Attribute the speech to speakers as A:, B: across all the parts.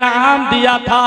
A: इनाम दिया था।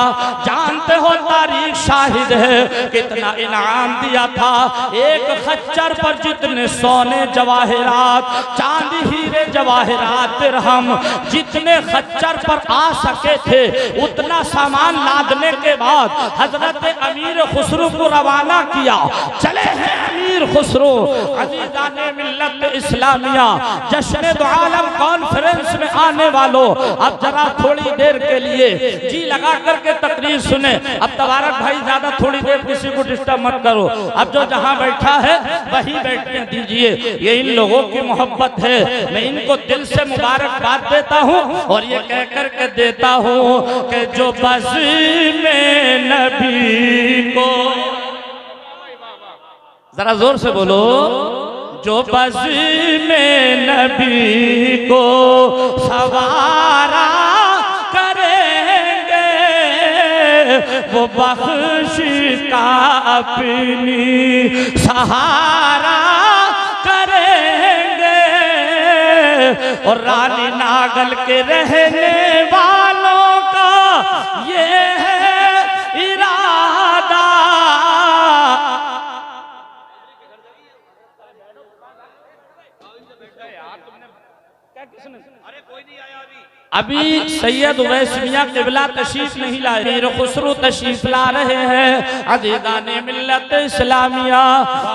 A: जानते हो तारीख शाहिद है कितना इनाम दिया था। एक खच्चर पर जितने सोने जवाहरात चांदी हीरे जवाहरात दिरहम जितने खच्चर पर आ सके थे उतना सामान लादने के बाद हजरत अमीर खुसरो को रवाना किया। चले हैं अमीर खुसरो अजीज़ाने मिल्लत इस्लामिया जश्न दो आलम कॉन्फ्रेंस में आने वालों, अब जरा थोड़ी देर के लिए जी लगा करके तकरीर सुने। अब तबारक भाई ज्यादा थोड़ी देर किसी को डिस्टर्ब मत करो। अब जो जहां बैठा है वही बैठने दीजिए। ये इन लोगों की मोहब्बत है, मैं इनको दिल से मुबारकबाद देता हूँ और ये कह कर के देता हूँ कि जो बज़ी में नबी को, जरा जोर से बोलो, जो बज़ी में नबी को सवारा करेंगे वो बख्श का अपनी सहारा करेंगे। और रानी नागल के रहने वालों का ये है इरादा। अभी सैयद उवैस मियां क़िबला तशरीफ नहीं लाए, मीर खुसरो तशरीफ ला रहे हैं। अज़ीज़ाने मिल्लत इस्लामिया,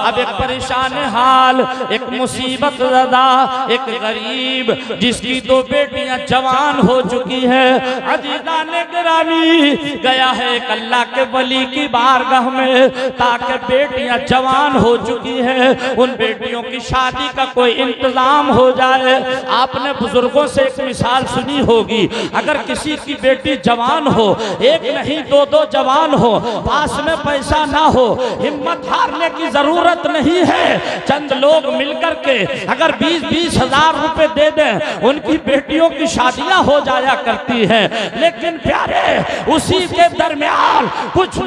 A: अब एक परेशान हाल, एक मुसीबत ज़दा, एक गरीब जिसकी दो बेटियां जवान हो चुकी है। अज़ीज़ाने गिरामी गया है एक अल्लाह के वली की बारगाह में ताकि बेटियां जवान हो चुकी है, उन बेटियों की शादी का कोई इंतजाम हो जाए। आपने बुजुर्गों से एक मिसाल सुनी होगी, अगर किसी की बेटी जवान हो, एक नहीं दो दो जवान हो, पास में पैसा ना हो, हिम्मत हारने की जरूरत नहीं है। चंद लोग मिलकर के अगर 20-20 हजार रुपए दे दें, उनकी बेटियों की शादियां हो जाया करती हैं। लेकिन प्यारे, उसी के दरमियान कुछ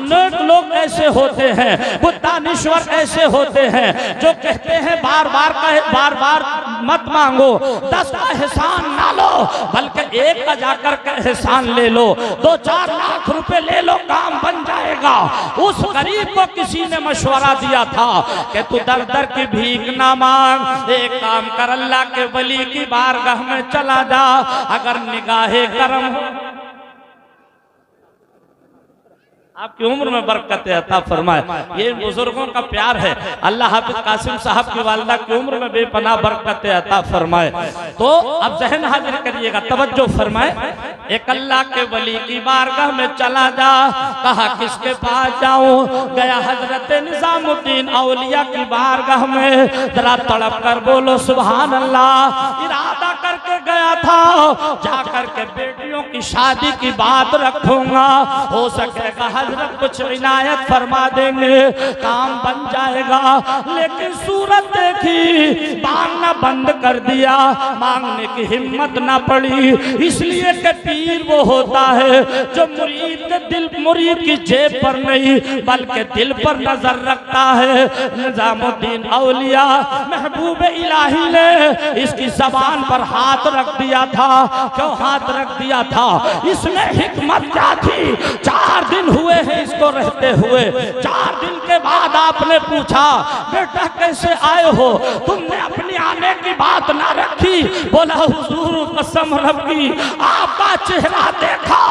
A: लोग ऐसे होते हैं, कुछ दानिश्वर ऐसे होते हैं जो कहते हैं बार बार मत मांगो, 10 का एहसान ना लो, बल्कि 1 का जाकर के एहसान ले लो, 2-4 लाख रुपए ले लो, काम बन जाएगा। उस गरीब को किसी ने मशवरा दिया था कि तू दर दर की भीख ना मांग, एक काम कर, अल्लाह के वली की बारगाह में चला जा, अगर निगाहे करम हो आपकी उम्र में बरकत अता फरमाए। ये बुजुर्गों का प्यार है। अल्लाह हाफिज कासिम साहब की वालिदा की उम्र में बेपनाह बरकत अता फरमाए। तो अब जहन हाजिर करिएगा, तवज्जो फरमाए। एक अल्लाह के वली की बारगाह में चला जा, कहा किसके पास जाऊं? गया हजरत निजामुद्दीन औलिया की बारगाह में। जरा तड़प कर बोलो सुभान अल्लाह। इरादा करके गया था जा करके बेटियों की शादी की बात रखूंगा, हो सकेगा हजरत कुछ इनायत फरमा देंगे, काम बन जाएगा। लेकिन सूरत देखी, मांगना बंद कर दिया, मांगने की हिम्मत ना पड़ी। इसलिए कि पीर वो होता है जो मुरीद की जेब पर नहीं बल्कि दिल पर नजर रखता है। निजामुद्दीन औलिया महबूब इलाही ने इसकी जबान पर हाथ रख दिया था। क्यों हाथ रख दिया था? इसमें हिकमत क्या थी? 4 दिन हुए हैं इसको रहते हुए। 4 दिन के बाद आपने पूछा बेटा कैसे आए हो? तुमने अपनी आने की बात ना रखी। बोला हुजूर कसम रब्बी आपका चेहरा देखा,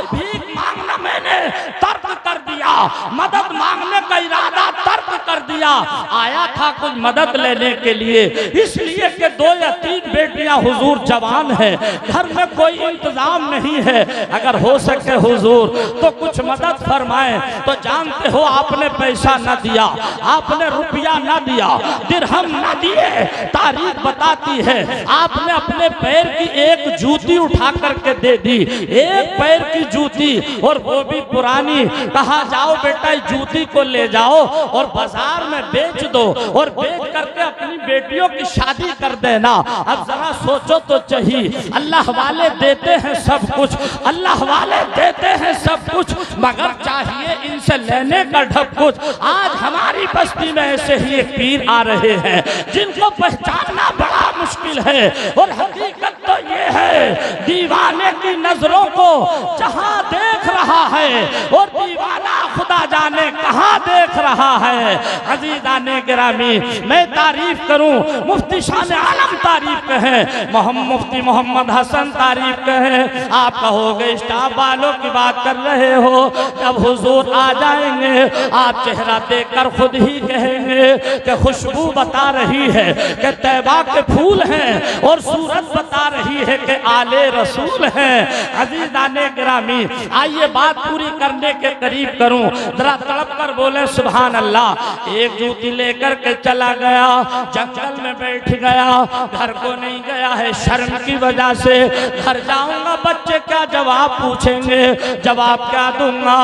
A: भीख मांगना मैंने तर्क कर दिया, मदद मांगने का इरादा तर्क कर दिया। आया था कुछ मदद लेने के लिए, इसलिए कि 2 या 3 बेटियां हुजूर जवान है, घर में कोई इंतजाम नहीं है। अगर हो सके हुजूर तो कुछ मदद फरमाएं। तो जानते हो आपने पैसा न दिया, आपने रुपया न दिया, दिरहम न दिए। तारीख बताती है आपने अपने पैर की एक जूती उठा करके दे दी, एक पैर की जूती, और वो भी पुरानी। कहा जाओ बेटा इस जूती को ले जाओ और बाजार में बेच दो, और बेच करके अपनी बेटियों की शादी कर देना। अब जरा सोचो तो चाहिए, अल्लाह वाले देते हैं सब कुछ, अल्लाह वाले देते हैं सब कुछ, मगर चाहिए इनसे लेने का ढब कुछ। आज हमारी बस्ती में ऐसे ही एक पीर आ रहे हैं जिनको पहचानना बड़ा मुश्किल है, और हकीकत तो ये है दीवाने की नजरों को जहां देख रहा है और दीवाना खुदा जाने कहां देख रहा है। अजीजाने गिरामी, मैं तारीफ करूं, मुफ्ती शान आलम तारीफ कहें, मुफ्ती मोहम्मद हसन तारीफ कहें, आप कहोगे स्टाफ वालों की बात कर रहे हो। जब हुजूर आ जाएंगे आप चेहरा देखकर खुद ही कहेंगे कि खुशबू बता रही है कि तैबा के फूल हैं और सूरत बता रही है कि आले रसूल हैं। अजीजाने गिरामी, आइए बात पूरी करने के करीब करूं, जरा तड़प कर बोले सुभान अल्लाह। एक जूती लेकर के चला गया, जंगल में बैठ गया, घर को नहीं गया है शर्म की वजह से। घर जाऊंगा बच्चे क्या जवाब पूछेंगे, जवाब क्या दूंगा।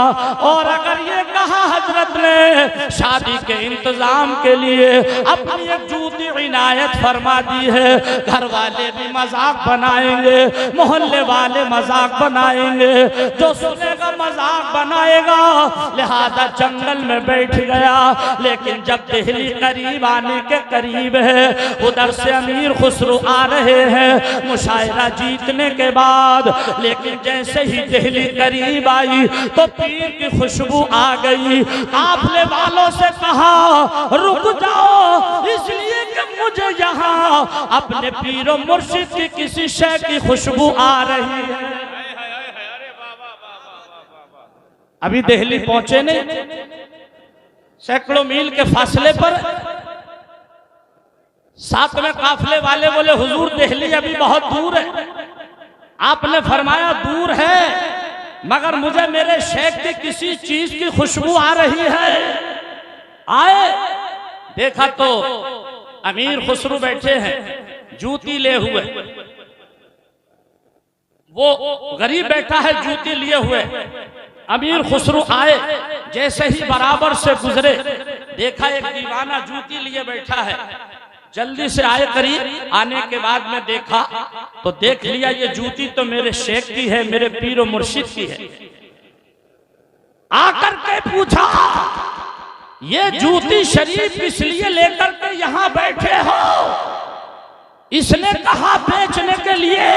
A: और अगर ये कहा हजरत ने शादी के इंतजाम के लिए अपनी एक जूती इनायत फरमा दी है, घर वाले भी मजाक बनाएंगे, मोहल्ले वाले मजाक बनाएंगे, जो सुनेगा मजाक बनाएगा, लिहाजा जंगल में बैठ गया। लेकिन जब दिल्ली करीब आने के करीब है, उधर से अमीर खुसरो आ रहे हैं मुशायरा जीतने के बाद। लेकिन जैसे ही दिल्ली करीब आई तो पीर की खुशबू आ गई। काफले वालों से कहा रुक जाओ, इसलिए कि मुझे यहाँ अपने पीरो मुर्शिद की किसी शय की खुशबू आ रही है। अभी दिल्ली पहुंचे नहीं, सैकड़ों मील के फासले पर। साथ में काफले वाले बोले हुजूर दिल्ली अभी बहुत दूर है। आपने फरमाया दूर है, मगर मुझे मेरे शेख की किसी चीज की खुशबू आ रही है। आए, देखा तो अमीर खुसरू बैठे हैं जूती ले हुए, वो गरीब बैठा है जूती लिए हुए। अमीर खुसरू आए, जैसे ही बराबर से गुजरे देखा एक दीवाना जूती लिए बैठा है। जल्दी से आए करीब, आने के बाद में देखा तो देख लिया ये जूती तो मेरे शेख की है, मेरे पीरो मुर्शिद की है। आकर के पूछा ये जूती शरीफ इसलिए लेकर के यहां बैठे हो? इसने कहा बेचने के लिए।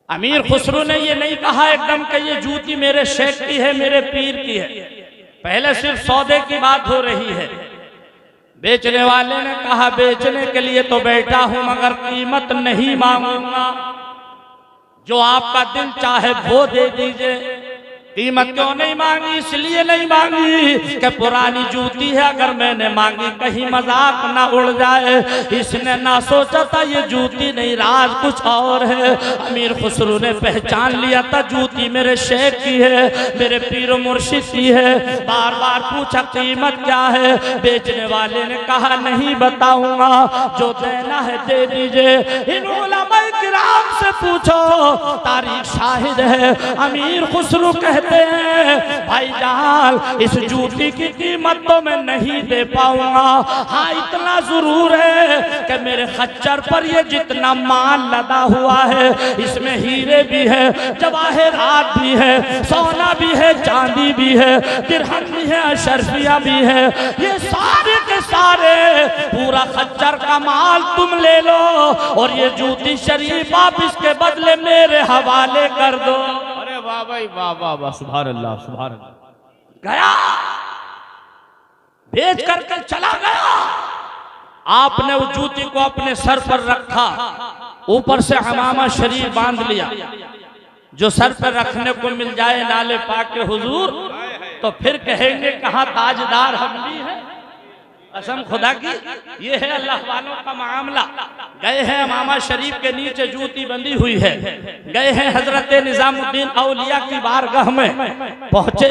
A: अमीर खुसरू ने ये नहीं कहा एकदम कि ये जूती मेरे शेख की है, मेरे पीर की है। पहले सिर्फ सौदे की बात हो रही है। बेचने वाले ने कहा बेचने के लिए तो बैठा हूं, मगर कीमत नहीं मांगूंगा, जो आपका दिल चाहे वो दे दीजिए। कीमत क्यों नहीं मांगी? इसलिए नहीं मांगी कि पुरानी जूती है, अगर मैंने मांगी कहीं मजाक ना उड़ जाए। इसने ना सोचा था ये जूती नहीं, राज कुछ और है। अमीर खुसरू ने पहचान लिया था जूती मेरे शेख की है, मेरे पीर मुर्शिद की है। बार बार पूछा कीमत क्या है? बेचने वाले ने कहा नहीं बताऊंगा, जो देना है दे दीजिए। इन उलमाए किराम से पूछो, तारीख शाहिद है। अमीर खुसरू कहते हैं भाईजान इस जूती की कीमत तो मैं नहीं दे पाऊंगा, हाँ इतना जरूर है कि मेरे खच्चर पर ये जितना माल लदा हुआ है इसमें हीरे भी है, जवाहरात भी है, सोना भी है, चांदी भी है, दिरहम भी है, अशरफिया भी है। ये सारे के सारे पूरा खच्चर का माल तुम ले लो और ये जूती शरीफ आप इसके बदले मेरे हवाले कर दो।
B: वाह भाई वाह वाह वाह, सुभान अल्लाह सुभान अल्लाह।
A: गया, बेच करके चला गया। आपने उस जूती को अपने सर पर रखा, ऊपर से हमामा शरीफ बांध लिया। जो सर पर रखने को मिल जाए नाले पाक के हुजूर, तो फिर कहेंगे कहाँ ताजदार हम भी हैं। कसम खुदा की ये है अल्लाह वालों का मामला। गए हैं अमामा शरीफ के नीचे जूती बंधी हुई है, गए हैं हजरत निजामुद्दीन औलिया की बारगाह में पहुंचे।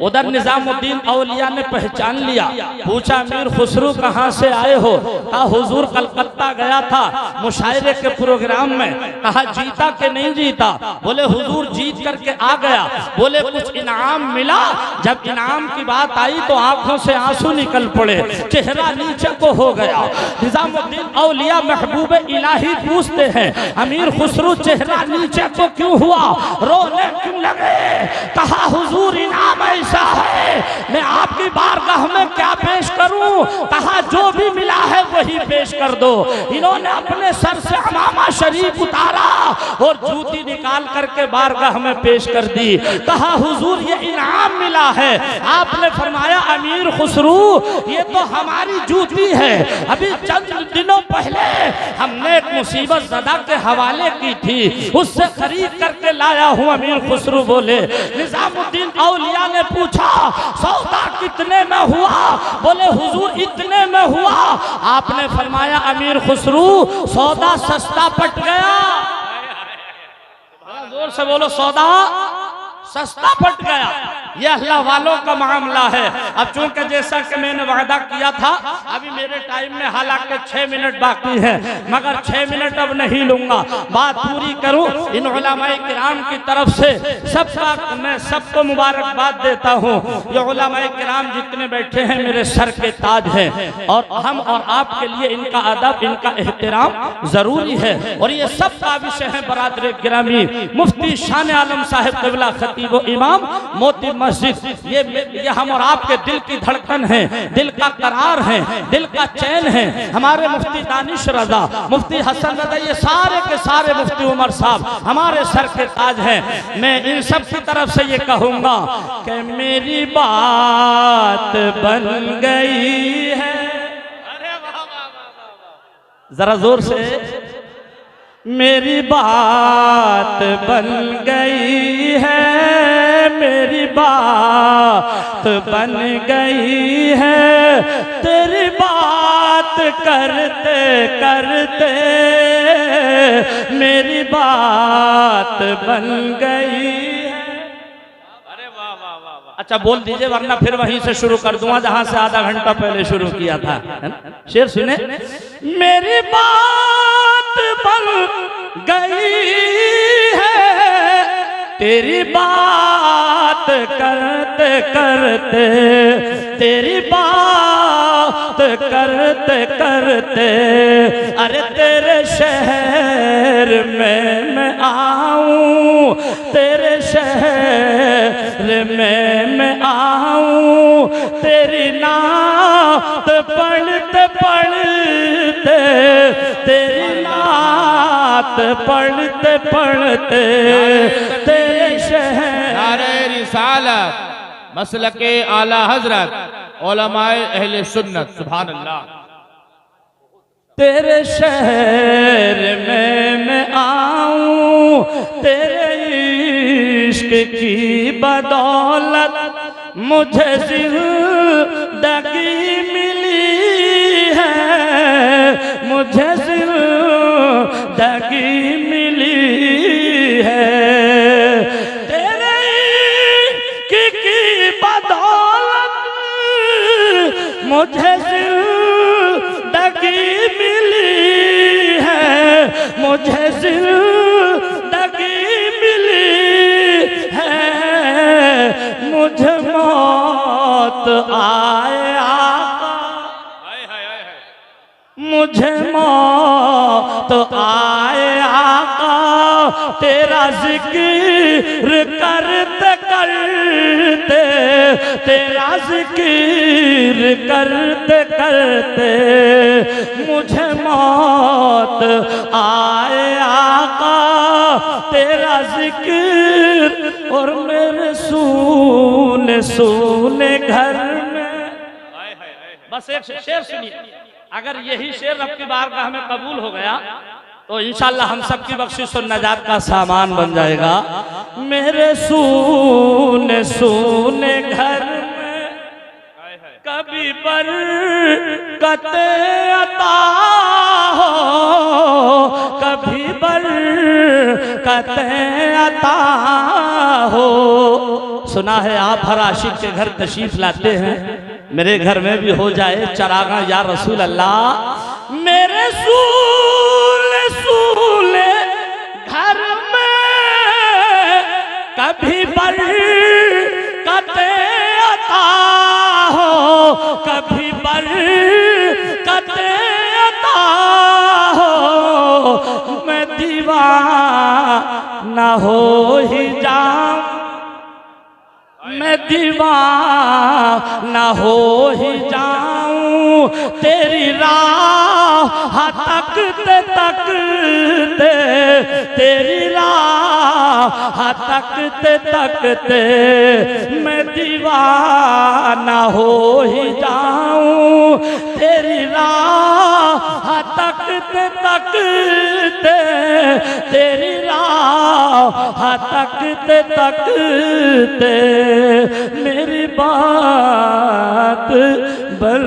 A: उधर निजामुद्दीन औलिया ने पहचान लिया, पूछा अमीर खुसरू कहाँ से आए हो? कहा हुजूर कलकत्ता गया था मुशायरे के प्रोग्राम में। कहा जीता के नहीं जीता? बोले हुजूर जीत करके आ गया। बोले कुछ इनाम मिला? जब इनाम की बात आई तो आंखों से आंसू निकल पड़े, चेहरा नीचे को हो गया। निजामुद्दीन औलिया महबूब इलाही पूछते हैं अमीर खुसरू चेहरा नीचे को क्यों हुआ, रोने क्यों लगे? कहा हुजूर इनाम ऐसा है, मैं आपकी बारगाह में क्या पेश करूं? कहा जो भी मिला है वही पेश कर दो। इन्होंने अपने सर से अमामा शरीफ उतारा और जूती निकाल करके बारगाह में पेश कर दी। कहा हुजूर ये इनाम मिला है। आपने फरमाया अमीर खुसरू ये तो हमारी जूती है, अभी चंद दिनों पहले हमने एक मुसीबत ज़दा के हवाले की थी, उससे खरीद करके लाया हूँ। अमीर खुसरू बोले। निजामुद्दीन औलिया ने पूछा सौदा कितने में हुआ? बोले हुजूर इतने में हुआ। आपने फरमाया अमीर खुसरू सौदा सस्ता पट गया। जोर से बोलो सौदा सस्ता पट गया। ये अल्लाह वालों का मामला है। अब चूंकि जैसा कि मैंने वादा किया था, अभी मेरे टाइम में हालांकि 6 मिनट बाकी है, मगर 6 मिनट अब नहीं लूंगा, बात पूरी करूं। इन उलमाए किराम की तरफ से सबका मैं सबको मुबारकबाद देता हूं। ये उलमाए किराम जितने बैठे हैं मेरे सर के ताज हैं और हम और आपके लिए इनका अदब इनका एहतराम जरूरी है। और ये सब काबिश हैं बरादर गिरामी मुफ्ती शान आलम साहिब क़िबला खतीब व इमाम मोती मस्जिद। ये हम और आपके दिल की धड़कन है, दिल का करार है, दिल का चैन है। हमारे मुफ्ती दानिश रजा, मुफ्ती हसन रजा, ये सारे के सारे मुफ्ती उमर साहब हमारे सर के ताज हैं। मैं इन सब की तरफ से ये कहूंगा कि मेरी बात बन गई है। जरा जोर से, मेरी बात बन गई है, मेरी बात बन गई है, तेरी बात करते करते मेरी बात बन गई है। अरे वाह वाह वाह वाह। अच्छा बोल दीजिए वरना फिर वहीं से शुरू कर दूंगा जहां से आधा घंटा पहले शुरू किया था। शेर सुने, मेरी बात बन गई है, तेरी बात करते करते, तेरी बात करते करते, अरे तेरे शहर में मैं आऊं, तेरे शहर में मैं आऊं, तेरी नात पढ़ते पढ़ते, तेरी नात पढ़ते पढ़ते तेरे शहर।
B: नारे रिसालत मसलके आला हजरत उलमाए अहले सुन्नत, सुभान अल्लाह।
A: तेरे शहर में मैं आऊं, तेरे इश्क की बदौलत मुझे जिंदगी मिली है, मुझे जिंदगी मिली है। तेरे इश्क की बदौलत मुझे जिंदगी मिली है, मुझे जिंदगी मिली है। मुझे मौत आए आका, मुझे मौत आए आका, तेरा जिक्र करते करते, तेरा जिक्र करते करते मुझे मौत आए आका, तेरा जिक्र और मेरे सूने सूने घर में। बस एक शेर सुनिए, अगर यही शेर रब की बारगाह में कबूल हो गया तो इंशाअल्लाह हम सब की बख्शिश और नजात का सामान बन जाएगा। मेरे सूने सूने घर में कभी बरकत अता हो, कभी बरकत अता हो। सुना है आप हर आशिक के घर तशरीफ लाते हैं, मेरे घर में भी हो जाए चरागा या रसूल अल्लाह। मेरे सूले सूले घर में कभी बरकत अता हो, कभी बरकत अता हो। मैं दीवाना हो ही जाऊं, मैं मैं दीवाना हो ही जाऊं तेरी राह तकते तकते, तेरी राह तकते तकते मैं दीवाना हो ही जाऊं तेरी राह तकते तकते, तेरी राह तकते तकते मेरी बात बल